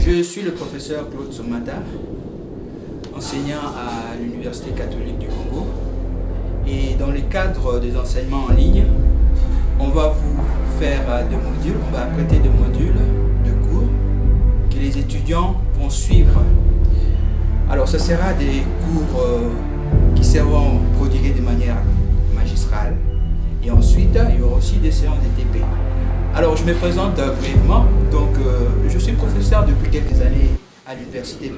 Je suis le professeur Claude Soumata, enseignant à l'Université catholique du Congo. Et dans le cadre des enseignements en ligne, on va vous faire des modules, on va prêter des modules de cours que les étudiants vont suivre. Alors ce sera des cours qui seront prodigués de manière magistrale. Et ensuite, il y aura aussi des séances de TP. Alors je me présente brièvement. Donc je suis professeur depuis quelques années à l'Université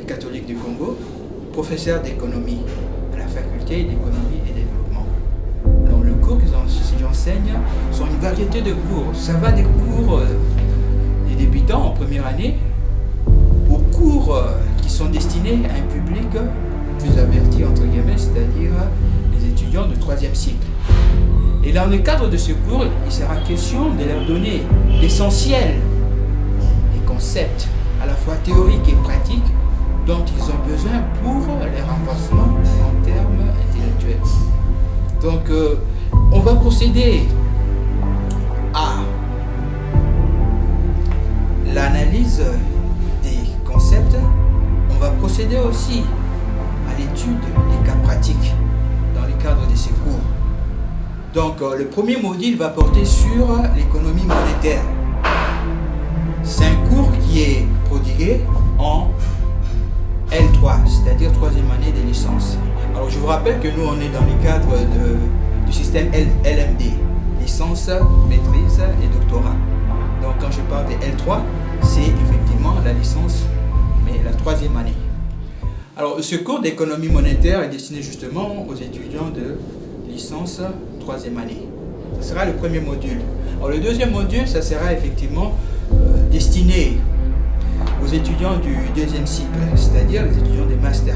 catholique du Congo, professeur d'économie à la faculté d'économie et développement. Alors le cours que j'enseigne sont une variété de cours. Ça va des cours des débutants en première année aux cours qui sont destinés à un public plus averti entre guillemets, c'est-à-dire les étudiants de 3e cycle. Et dans le cadre de ce cours, il sera question de leur donner l'essentiel des concepts à la fois théoriques et pratiques dont ils ont besoin pour leur renforcement en termes intellectuels. Donc, on va procéder à l'analyse des concepts. On va procéder aussi à l'étude des cas pratiques dans le cadre de ces cours. Donc, le premier module va porter sur l'économie monétaire. C'est un cours qui est prodigué en L3, c'est-à-dire 3e année de licence. Alors, je vous rappelle que nous, on est dans le cadre du système LMD, licence, maîtrise et doctorat. Donc, quand je parle de L3, c'est effectivement la licence, mais la 3e année. Alors, ce cours d'économie monétaire est destiné justement aux étudiants de licence 3e année. Ce sera le premier module. Alors, le deuxième module, ça sera effectivement destiné aux étudiants du 2e cycle, c'est-à-dire les étudiants des Master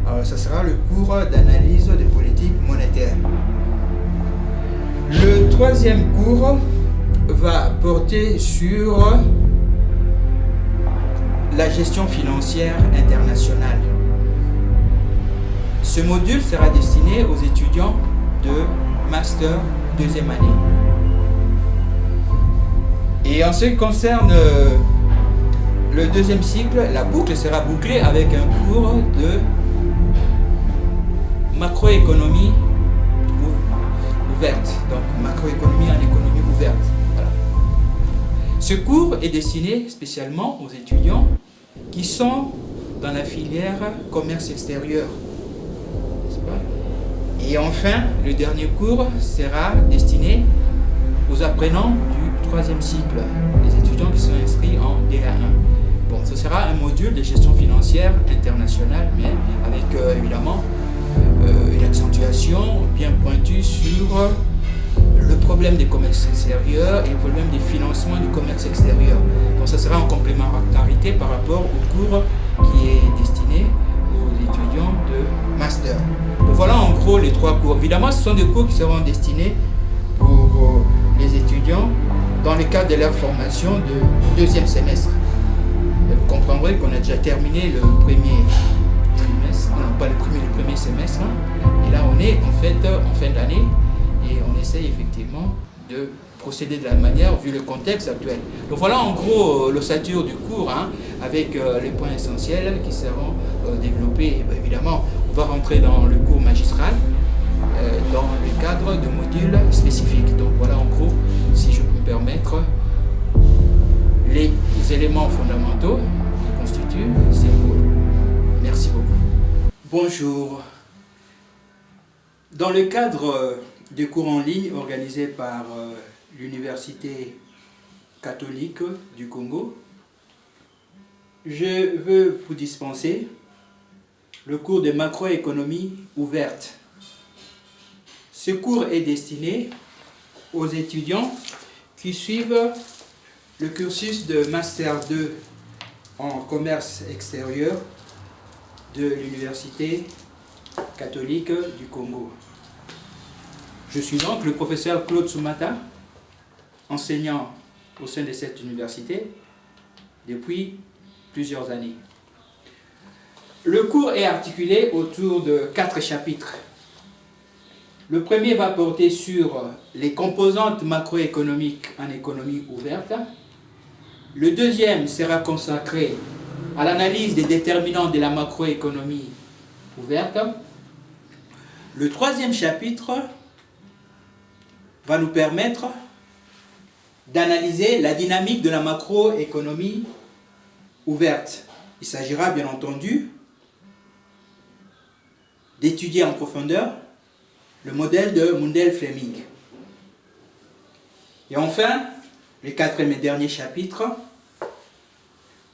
1. Alors, ça sera le cours d'analyse des politiques monétaires. Le 3e cours va porter sur la gestion financière internationale. Ce module sera destiné aux étudiants de Master 2e année. Et en ce qui concerne le 2e cycle, la boucle sera bouclée avec un cours de macroéconomie ouverte. Donc macroéconomie en économie ouverte. Voilà. Ce cours est destiné spécialement aux étudiants qui sont dans la filière commerce extérieur. Et enfin, le dernier cours sera destiné aux apprenants du 3e cycle, les étudiants qui sont inscrits en DA1. Bon, ce sera un module de gestion financière internationale, mais avec évidemment une accentuation bien pointue sur le problème des commerces extérieurs et le problème des financements du commerce extérieur. Donc, ça sera en complémentarité par rapport au cours qui est destiné aux étudiants de master. Donc, voilà en gros les 3 cours. Évidemment, ce sont des cours qui seront destinés pour les étudiants dans le cadre de leur formation de 2e semestre. Vous comprendrez qu'on a déjà terminé le premier trimestre, non pas le premier semestre, et là on est en fait en fin d'année et on essaye effectivement de procéder de la manière vu le contexte actuel. Donc voilà en gros l'ossature du cours, avec les points essentiels qui seront développés. Et évidemment, on va rentrer dans le cours magistral dans le cadre de modules spécifiques. Donc voilà en gros, si je peux me permettre, les éléments fondamentaux qui constituent ces cours. Merci beaucoup. Bonjour. Dans le cadre des cours en ligne organisés par l'Université catholique du Congo, je veux vous dispenser le cours de macroéconomie ouverte. Ce cours est destiné aux étudiants qui suivent le cursus de Master 2 en commerce extérieur de l'Université catholique du Congo. Je suis donc le professeur Claude Soumata, enseignant au sein de cette université depuis plusieurs années. Le cours est articulé autour de 4 chapitres. Le premier va porter sur les composantes macroéconomiques en économie ouverte. Le deuxième sera consacré à l'analyse des déterminants de la macroéconomie ouverte. Le troisième chapitre va nous permettre d'analyser la dynamique de la macroéconomie ouverte. Il s'agira bien entendu d'étudier en profondeur le modèle de Mundell-Fleming. Et enfin, le quatrième et dernier chapitre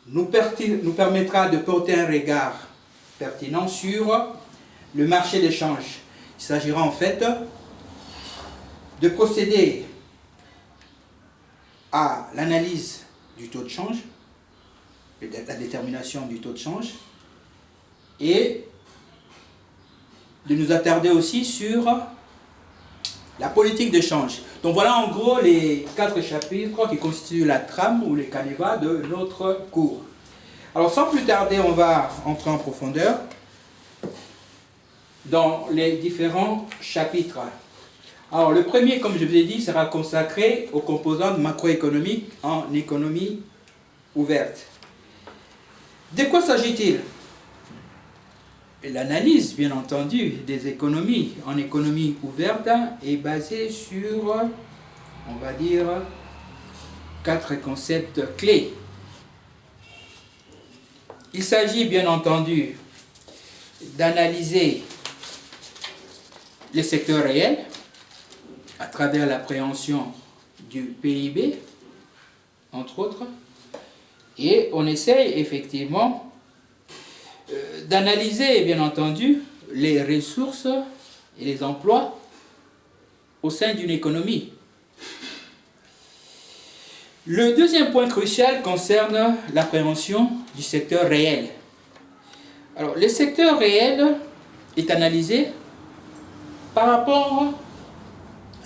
nous permettra de porter un regard pertinent sur le marché d'échange. Il s'agira en fait de procéder à l'analyse du taux de change, la détermination du taux de change, et de nous attarder aussi sur la politique de change. Donc voilà en gros les 4 chapitres qui constituent la trame ou les canevas de notre cours. Alors sans plus tarder, on va entrer en profondeur dans les différents chapitres. Alors le premier, comme je vous ai dit, sera consacré aux composantes macroéconomiques en économie ouverte. De quoi s'agit-il? L'analyse, bien entendu, des économies en économie ouverte est basée sur, on va dire, 4 concepts clés. Il s'agit, bien entendu, d'analyser les secteurs réels à travers l'appréhension du PIB, entre autres, et on essaye effectivement d'analyser, bien entendu, les ressources et les emplois au sein d'une économie. Le deuxième point crucial concerne l'appréhension du secteur réel. Alors, le secteur réel est analysé par rapport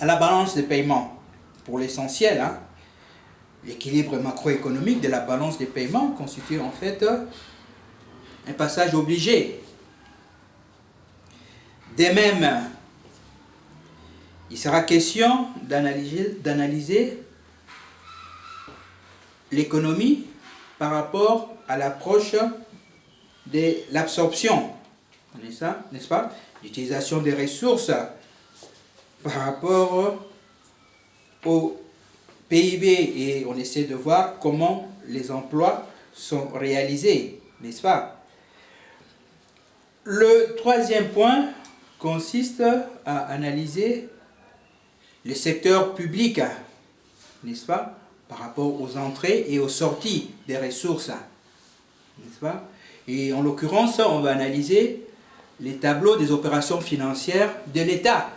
à la balance des paiements. Pour l'essentiel, l'équilibre macroéconomique de la balance des paiements constitue en fait un passage obligé. De même, il sera question d'analyser l'économie par rapport à l'approche de l'absorption, n'est-ce pas? L'utilisation des ressources par rapport au PIB, et on essaie de voir comment les emplois sont réalisés, n'est-ce pas? Le troisième point consiste à analyser le secteur public, n'est-ce pas, par rapport aux entrées et aux sorties des ressources, n'est-ce pas? Et en l'occurrence, on va analyser les tableaux des opérations financières de l'État.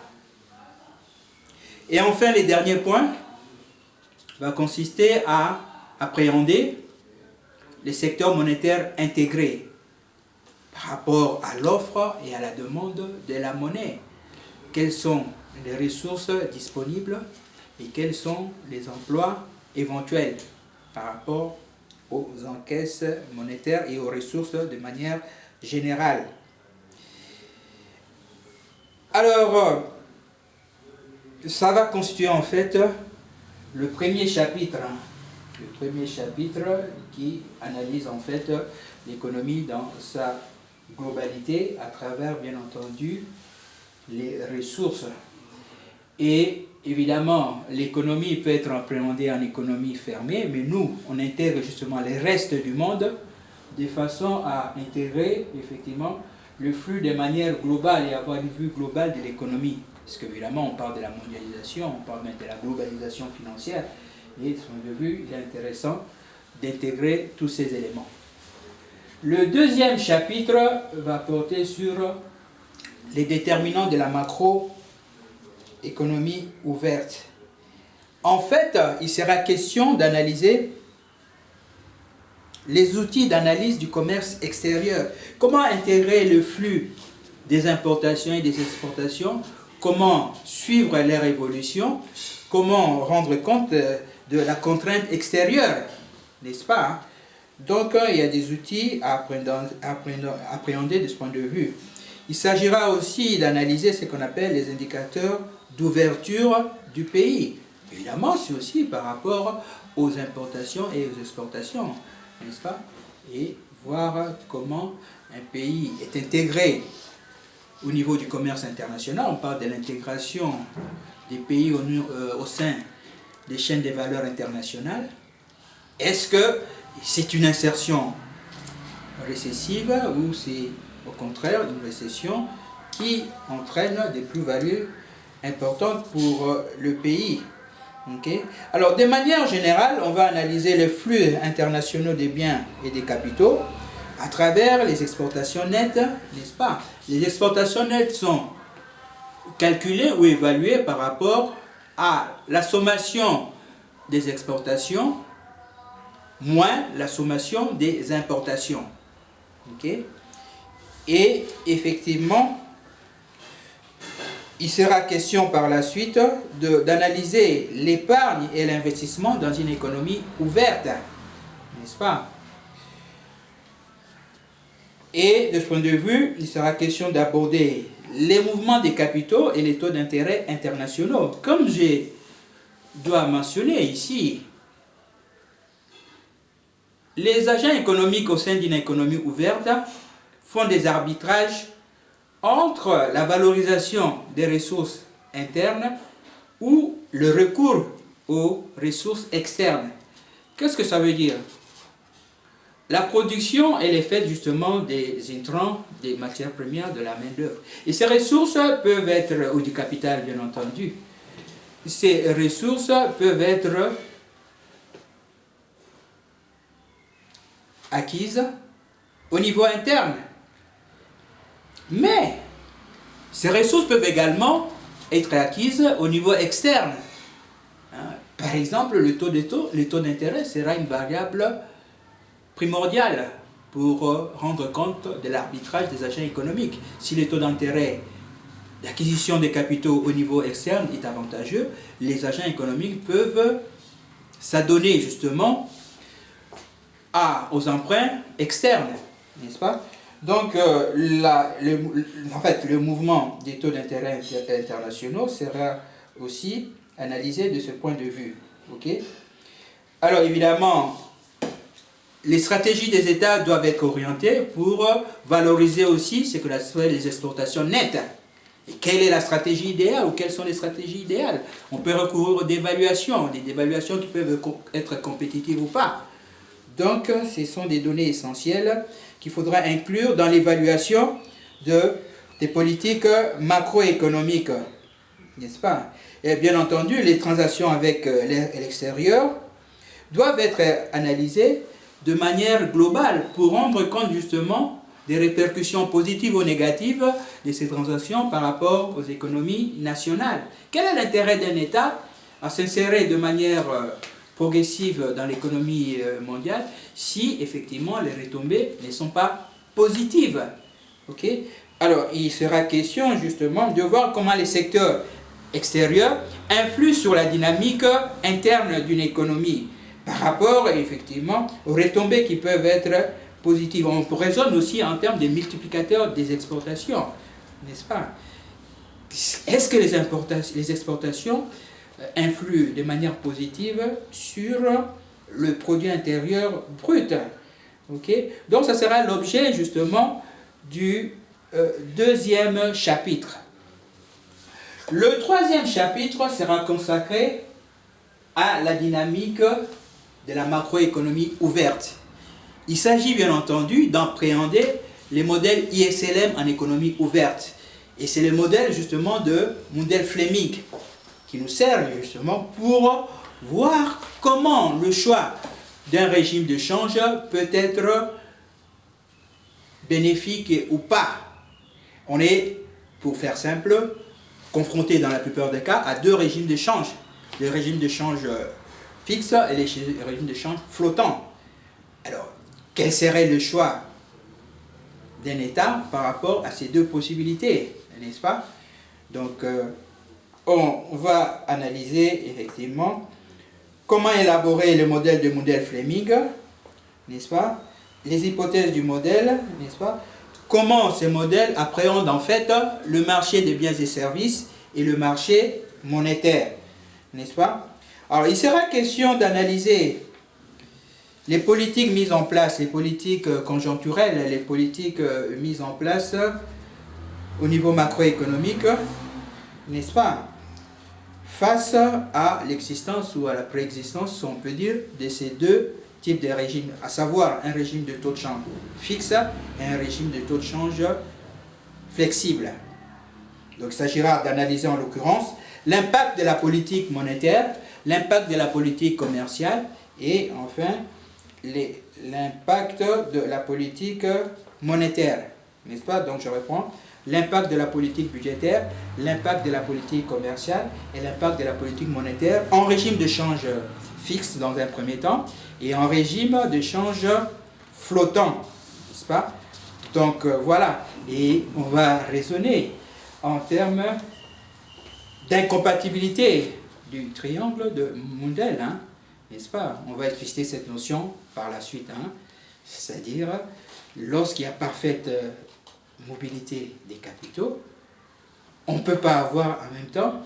Et enfin, le dernier point va consister à appréhender les secteurs monétaires intégrés par rapport à l'offre et à la demande de la monnaie. Quelles sont les ressources disponibles et quels sont les emplois éventuels par rapport aux encaisses monétaires et aux ressources de manière générale. Alors, ça va constituer en fait le premier chapitre. Le premier chapitre qui analyse en fait l'économie dans sa globalité à travers bien entendu les ressources. Et évidemment, l'économie peut être appréhendée en économie fermée, mais nous, on intègre justement les restes du monde de façon à intégrer effectivement le flux de manière globale et avoir une vue globale de l'économie. Parce qu'évidemment, on parle de la mondialisation, on parle même de la globalisation financière, et de ce point de vue, il est intéressant d'intégrer tous ces éléments. Le deuxième chapitre va porter sur les déterminants de la macroéconomie ouverte. En fait, il sera question d'analyser les outils d'analyse du commerce extérieur. Comment intégrer le flux des importations et des exportations, comment suivre leur évolution, comment rendre compte de la contrainte extérieure, n'est-ce pas? Donc, il y a des outils à appréhender de ce point de vue. Il s'agira aussi d'analyser ce qu'on appelle les indicateurs d'ouverture du pays. Évidemment, c'est aussi par rapport aux importations et aux exportations, n'est-ce pas? Et voir comment un pays est intégré au niveau du commerce international. On parle de l'intégration des pays au sein des chaînes de valeur internationales. Est-ce que c'est une insertion récessive ou c'est au contraire une récession qui entraîne des plus-values importantes pour le pays? Okay. Alors, de manière générale, on va analyser les flux internationaux des biens et des capitaux à travers les exportations nettes, n'est-ce pas? Les exportations nettes sont calculées ou évaluées par rapport à la sommation des exportations moins la sommation des importations. Okay. Et effectivement, il sera question par la suite d'analyser l'épargne et l'investissement dans une économie ouverte, n'est-ce pas? Et de ce point de vue, il sera question d'aborder les mouvements des capitaux et les taux d'intérêt internationaux. Comme je dois mentionner ici, les agents économiques au sein d'une économie ouverte font des arbitrages entre la valorisation des ressources internes ou le recours aux ressources externes. Qu'est-ce que ça veut dire? La production, elle est faite justement des intrants, des matières premières, de la main-d'œuvre. Et ces ressources peuvent être, ou du capital bien entendu, ces ressources peuvent être acquises au niveau interne. Mais ces ressources peuvent également être acquises au niveau externe. Par exemple, le taux d'intérêt sera une variable primordiale pour rendre compte de l'arbitrage des agents économiques. Si le taux d'intérêt d'acquisition des capitaux au niveau externe est avantageux, les agents économiques peuvent s'adonner justement aux emprunts externes, n'est-ce pas? Donc, en fait, le mouvement des taux d'intérêt internationaux sera aussi analysé de ce point de vue. Okay? Alors, évidemment, les stratégies des États doivent être orientées pour valoriser aussi ce que l'on appelle les exportations nettes. Et quelle est la stratégie idéale ou quelles sont les stratégies idéales? On peut recourir aux dévaluations, des dévaluations qui peuvent être compétitives ou pas. Donc, ce sont des données essentielles qu'il faudra inclure dans l'évaluation des politiques macroéconomiques, n'est-ce pas? Et bien entendu, les transactions avec l'extérieur doivent être analysées de manière globale pour rendre compte justement des répercussions positives ou négatives de ces transactions par rapport aux économies nationales. Quel est l'intérêt d'un État à s'insérer de manière progressive dans l'économie mondiale si effectivement les retombées ne sont pas positives? Okay? Alors, il sera question justement de voir comment les secteurs extérieurs influent sur la dynamique interne d'une économie par rapport effectivement aux retombées qui peuvent être positives. On raisonne aussi en termes de multiplicateurs des exportations, n'est-ce pas? Est-ce que les exportations influent de manière positive sur le produit intérieur brut? Okay? Donc, ça sera l'objet justement du deuxième chapitre. Le troisième chapitre sera consacré à la dynamique de la macroéconomie ouverte. Il s'agit bien entendu d'appréhender les modèles ISLM en économie ouverte. Et c'est le modèle justement de Mundell-Fleming qui nous sert justement pour voir comment le choix d'un régime de change peut être bénéfique ou pas. On est, pour faire simple, confronté dans la plupart des cas à deux régimes de change. Le régime de change fixe et les régimes de change flottants. Alors, quel serait le choix d'un État par rapport à ces deux possibilités, n'est-ce pas? Donc, on va analyser effectivement comment élaborer le modèle de Mundell-Fleming, n'est-ce pas? Les hypothèses du modèle, n'est-ce pas? Comment ce modèle appréhende en fait le marché des biens et services et le marché monétaire, n'est-ce pas? Alors, il sera question d'analyser les politiques mises en place, les politiques conjoncturelles, les politiques mises en place au niveau macroéconomique, n'est-ce pas, face à l'existence ou à la préexistence, on peut dire, de ces deux types de régimes, à savoir un régime de taux de change fixe et un régime de taux de change flexible. Donc il s'agira d'analyser en l'occurrence l'impact de la politique monétaire, l'impact de la politique commerciale et enfin l'impact de la politique monétaire, n'est-ce pas? Donc je reprends, l'impact de la politique budgétaire, l'impact de la politique commerciale et l'impact de la politique monétaire en régime de change fixe dans un premier temps et en régime de change flottant, n'est-ce pas? Donc voilà, et on va raisonner en termes d'incompatibilité du triangle de Mundell, hein, n'est-ce pas? On va expliciter cette notion par la suite, hein, c'est-à-dire lorsqu'il y a parfaite mobilité des capitaux, on ne peut pas avoir en même temps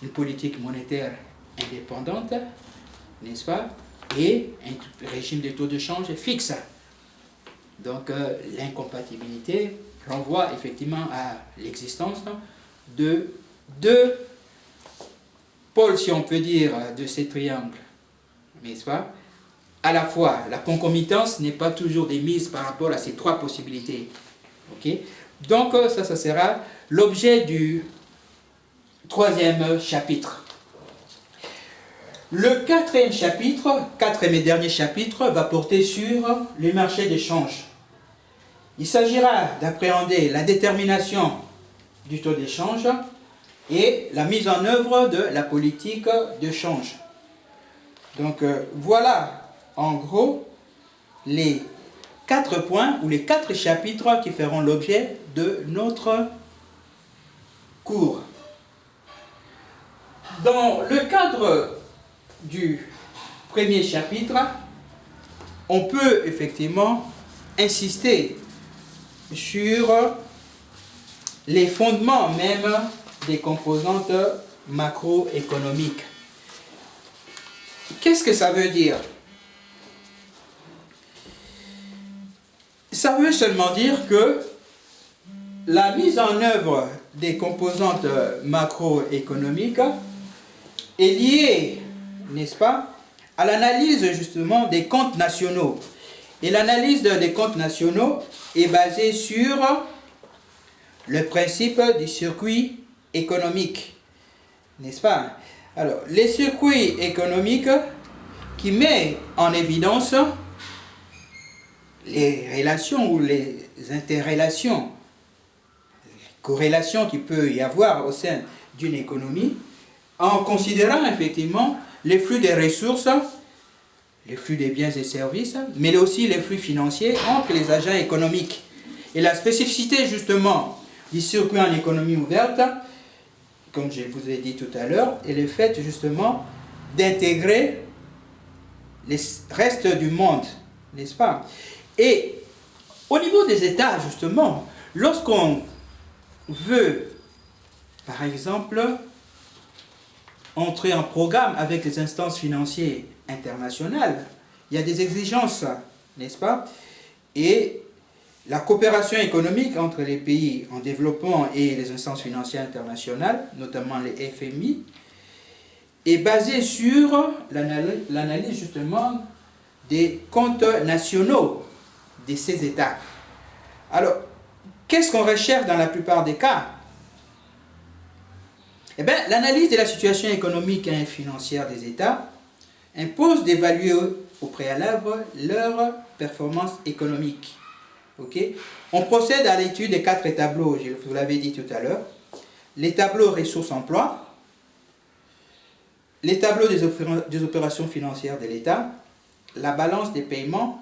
une politique monétaire indépendante, n'est-ce pas, et un régime de taux de change fixe. Donc l'incompatibilité renvoie effectivement à l'existence de deux pôles, si on peut dire, de ces triangles, n'est-ce pas? À la fois, la concomitance n'est pas toujours démise par rapport à ces trois possibilités. Okay? Donc ça sera l'objet du troisième chapitre. Le quatrième et dernier chapitre, va porter sur les marchés de change. Il s'agira d'appréhender la détermination du taux d'échange et la mise en œuvre de la politique de change. Donc voilà en gros les 4 points ou les 4 chapitres qui feront l'objet de notre cours. Dans le cadre du premier chapitre, on peut effectivement insister sur les fondements même des composantes macroéconomiques. Qu'est-ce que ça veut dire? Ça veut seulement dire que la mise en œuvre des composantes macroéconomiques est liée, n'est-ce pas, à l'analyse justement des comptes nationaux. Et l'analyse des comptes nationaux est basée sur le principe du circuit économique, n'est-ce pas? Alors, les circuits économiques qui mettent en évidence les relations ou les interrelations, les corrélations qu'il peut y avoir au sein d'une économie, en considérant effectivement les flux des ressources, les flux des biens et services, mais aussi les flux financiers entre les agents économiques. Et la spécificité justement du circuit en économie ouverte, comme je vous ai dit tout à l'heure, est le fait justement d'intégrer les restes du monde, n'est-ce pas? Et au niveau des États, justement, lorsqu'on veut, par exemple, entrer en programme avec les instances financières internationales, il y a des exigences, n'est-ce pas? Et la coopération économique entre les pays en développement et les instances financières internationales, notamment les FMI, est basée sur l'analyse justement des comptes nationaux de ces États. Alors, qu'est-ce qu'on recherche dans la plupart des cas? Eh bien, l'analyse de la situation économique et financière des États impose d'évaluer au préalable leur performance économique. Okay? On procède à l'étude des 4 tableaux, je vous l'avais dit tout à l'heure. Les tableaux ressources-emploi, les tableaux des opérations financières de l'État, la balance des paiements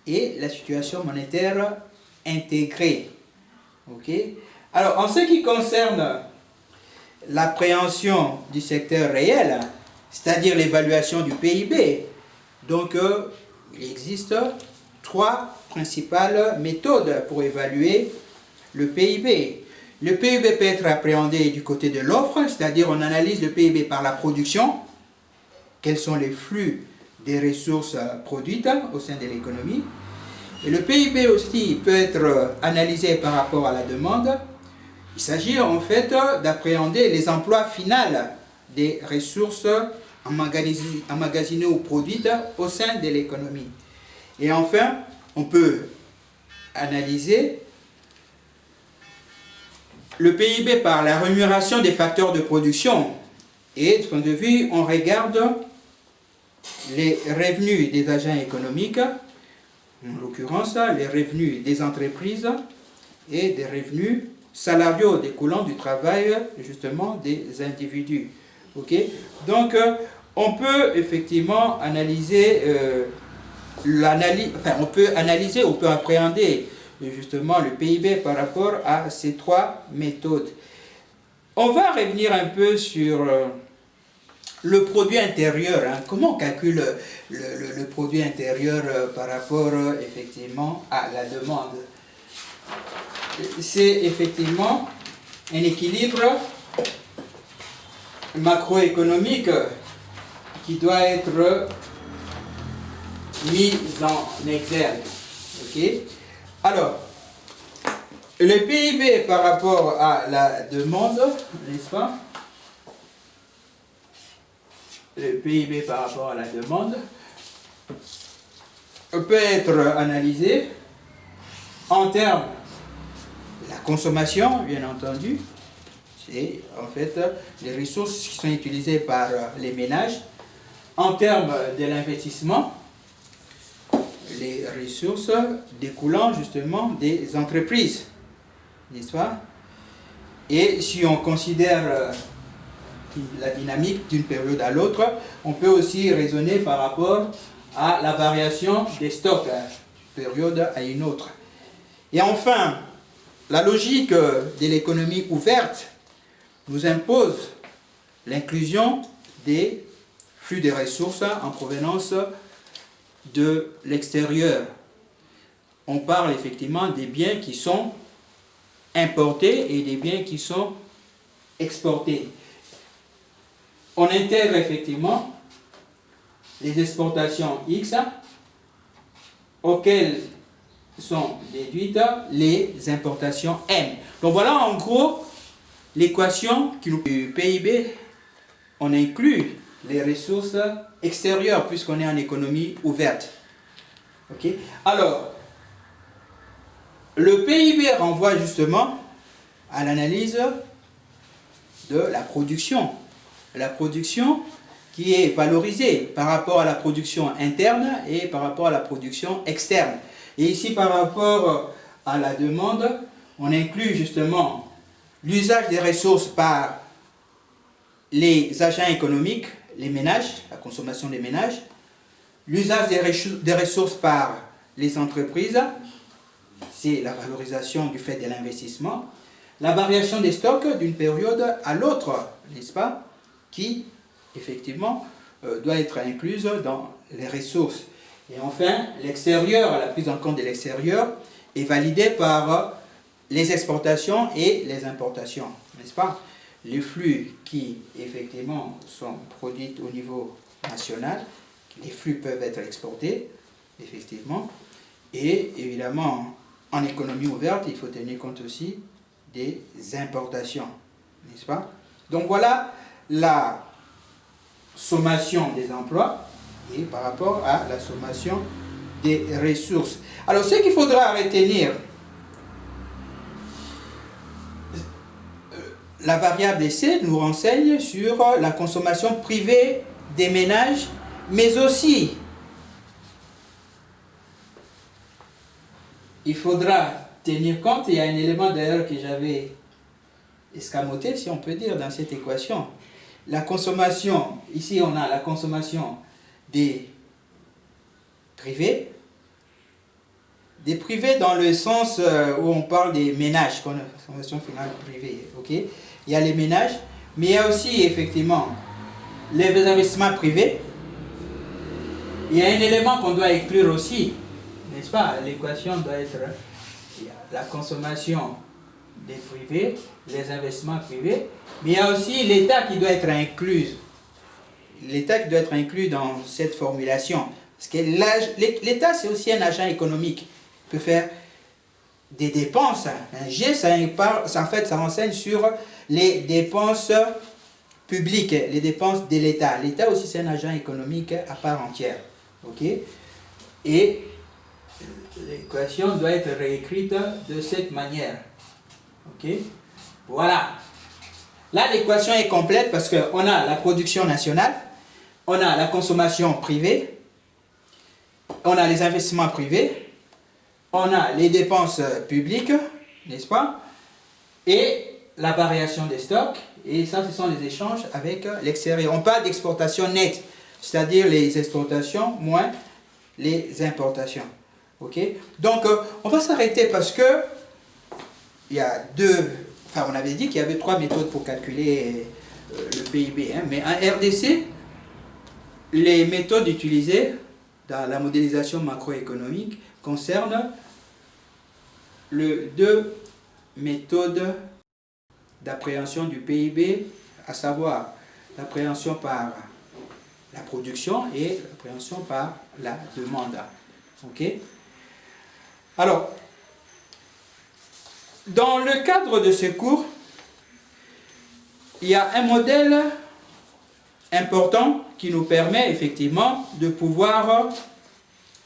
et la situation monétaire intégrée. Okay? Alors, en ce qui concerne l'appréhension du secteur réel, c'est-à-dire l'évaluation du PIB, donc il existe 3 principales méthodes pour évaluer le PIB. Le PIB peut être appréhendé du côté de l'offre, c'est-à-dire on analyse le PIB par la production, quels sont les flux des ressources produites au sein de l'économie. Et le PIB aussi peut être analysé par rapport à la demande. Il s'agit en fait d'appréhender les emplois finaux des ressources emmagasinées ou produites au sein de l'économie. Et enfin, on peut analyser le PIB par la rémunération des facteurs de production. Et de ce point de vue, on regarde les revenus des agents économiques, en l'occurrence les revenus des entreprises et des revenus salariaux découlant du travail justement des individus. Okay? Donc on peut effectivement analyser on peut appréhender justement le PIB par rapport à ces trois méthodes. On va revenir un peu sur le produit intérieur. Hein. Comment on calcule le produit intérieur par rapport effectivement à la demande? C'est effectivement un équilibre macroéconomique qui doit être mis en exergue. Okay? Alors, le PIB par rapport à la demande, n'est-ce pas? Le PIB par rapport à la demande peut être analysé en termes de la consommation, bien entendu. C'est en fait les ressources qui sont utilisées par les ménages. En termes de l'investissement, les ressources découlant justement des entreprises, n'est-ce pas? Et si on considère la dynamique d'une période à l'autre, on peut aussi raisonner par rapport à la variation des stocks d'une période à une autre. Et enfin, la logique de l'économie ouverte nous impose l'inclusion des flux de ressources en provenance de l'extérieur. On parle effectivement des biens qui sont importés et des biens qui sont exportés. On intègre effectivement les exportations X auxquelles sont déduites les importations M. Donc voilà en gros l'équation du PIB. On inclut les ressources extérieures puisqu'on est en économie ouverte. Okay? Alors, le PIB renvoie justement à l'analyse de la production. La production qui est valorisée par rapport à la production interne et par rapport à la production externe. Et ici, par rapport à la demande, on inclut justement l'usage des ressources par les agents économiques, les ménages, la consommation des ménages, l'usage des ressources par les entreprises, c'est la valorisation du fait de l'investissement, la variation des stocks d'une période à l'autre, n'est-ce pas, qui effectivement doit être incluse dans les ressources. Et enfin, l'extérieur, la prise en compte de l'extérieur est validée par les exportations et les importations, n'est-ce pas? Les flux qui effectivement sont produits au niveau national, les flux peuvent être exportés, effectivement, et évidemment, en économie ouverte, il faut tenir compte aussi des importations, n'est-ce pas? Donc voilà la sommation des emplois et par rapport à la sommation des ressources. Alors ce qu'il faudra retenir, la variable C nous renseigne sur la consommation privée des ménages, mais aussi il faudra tenir compte, il y a un élément d'ailleurs que j'avais escamoté, si on peut dire, dans cette équation. La consommation, ici on a la consommation des privés dans le sens où on parle des ménages, consommation finale privée, ok? Il y a les ménages, mais il y a aussi effectivement les investissements privés. Il y a un élément qu'on doit inclure aussi, n'est-ce pas? L'équation doit être la consommation des privés, les investissements privés, mais il y a aussi l'État qui doit être inclus. l'État qui doit être inclus dans cette formulation. Parce que l'État, c'est aussi un agent économique. Il peut faire des dépenses. Un G, en fait, ça renseigne sur les dépenses publiques, les dépenses de l'État. L'État aussi, c'est un agent économique à part entière. Ok? Et l'équation doit être réécrite de cette manière. Ok? Voilà. Là, l'équation est complète parce qu'on a la production nationale, on a la consommation privée, on a les investissements privés, on a les dépenses publiques, n'est-ce pas? Et la variation des stocks, et ça, ce sont les échanges avec l'extérieur. On parle d'exportation nette, c'est-à-dire les exportations moins les importations. Ok? Donc, on va s'arrêter parce que il y a on avait dit qu'il y avait 3 méthodes pour calculer le PIB, hein, mais en RDC, les méthodes utilisées dans la modélisation macroéconomique concernent deux méthodes d'appréhension du PIB, à savoir l'appréhension par la production et l'appréhension par la demande. Ok? Alors, dans le cadre de ce cours, il y a un modèle important qui nous permet effectivement de pouvoir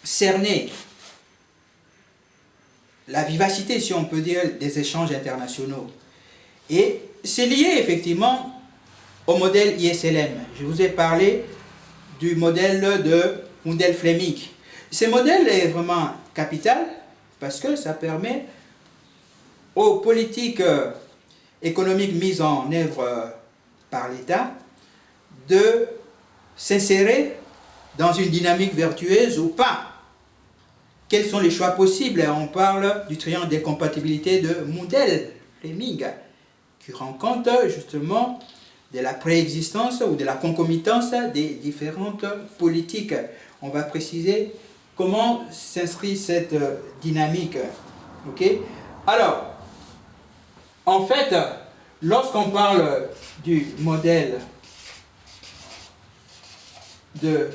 cerner la vivacité, si on peut dire, des échanges internationaux. Et c'est lié effectivement au modèle ISLM. Je vous ai parlé du modèle de Mundell-Fleming. Ce modèle est vraiment capital parce que ça permet aux politiques économiques mises en œuvre par l'État de s'insérer dans une dynamique vertueuse ou pas. Quels sont les choix possibles? On parle du triangle des compatibilités de Mundell-Fleming, qui rend compte justement de la préexistence ou de la concomitance des différentes politiques. On va préciser comment s'inscrit cette dynamique. Ok? Alors, en fait, lorsqu'on parle du modèle de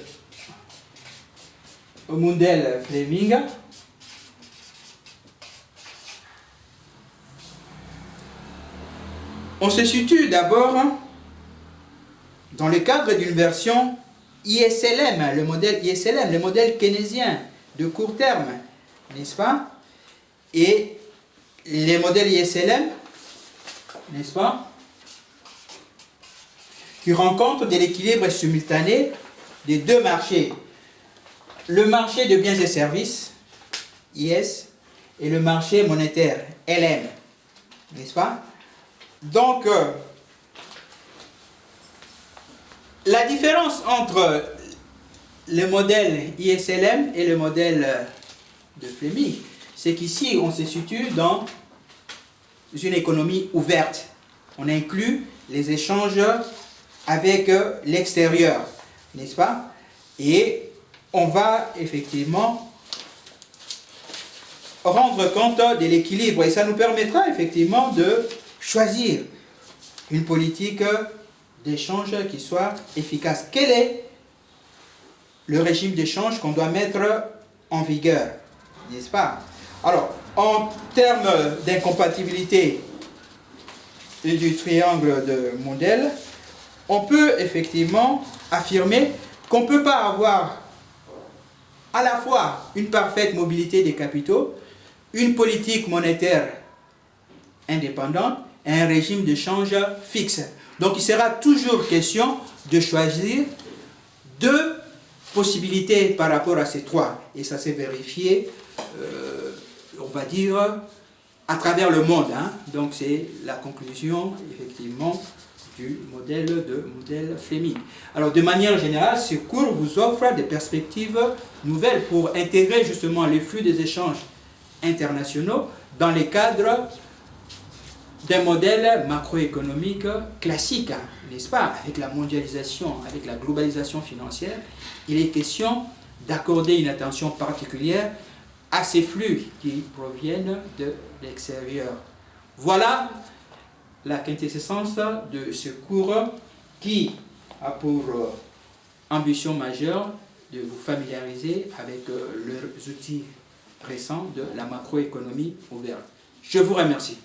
Mundell-Fleming, on se situe d'abord dans le cadre d'une version ISLM, le modèle ISLM, le modèle keynésien de court terme, n'est-ce pas? Et les modèles ISLM, n'est-ce pas, qui rend compte de l'équilibre simultané des deux marchés. Le marché de biens et services, IS, et le marché monétaire, LM, n'est-ce pas? Donc, la différence entre le modèle ISLM et le modèle de Fleming, c'est qu'ici, on se situe dans une économie ouverte. On inclut les échanges avec l'extérieur, n'est-ce pas? Et on va effectivement rendre compte de l'équilibre et ça nous permettra effectivement de choisir une politique d'échange qui soit efficace. Quel est le régime d'échange qu'on doit mettre en vigueur, n'est-ce pas? Alors, en termes d'incompatibilité du triangle de Mundell, on peut effectivement affirmer qu'on ne peut pas avoir à la fois une parfaite mobilité des capitaux, une politique monétaire indépendante et un régime de change fixe. Donc il sera toujours question de choisir deux possibilités par rapport à ces trois. Et ça s'est vérifié, on va dire, à travers le monde. Hein. Donc c'est la conclusion, effectivement, du modèle de Mundell-Fleming. Alors de manière générale, ce cours vous offre des perspectives nouvelles pour intégrer justement les flux des échanges internationaux dans les cadres d'un modèle macroéconomique classique, n'est-ce pas? Avec la mondialisation, avec la globalisation financière, il est question d'accorder une attention particulière à ces flux qui proviennent de l'extérieur. Voilà la quintessence de ce cours qui a pour ambition majeure de vous familiariser avec les outils récents de la macroéconomie ouverte. Je vous remercie.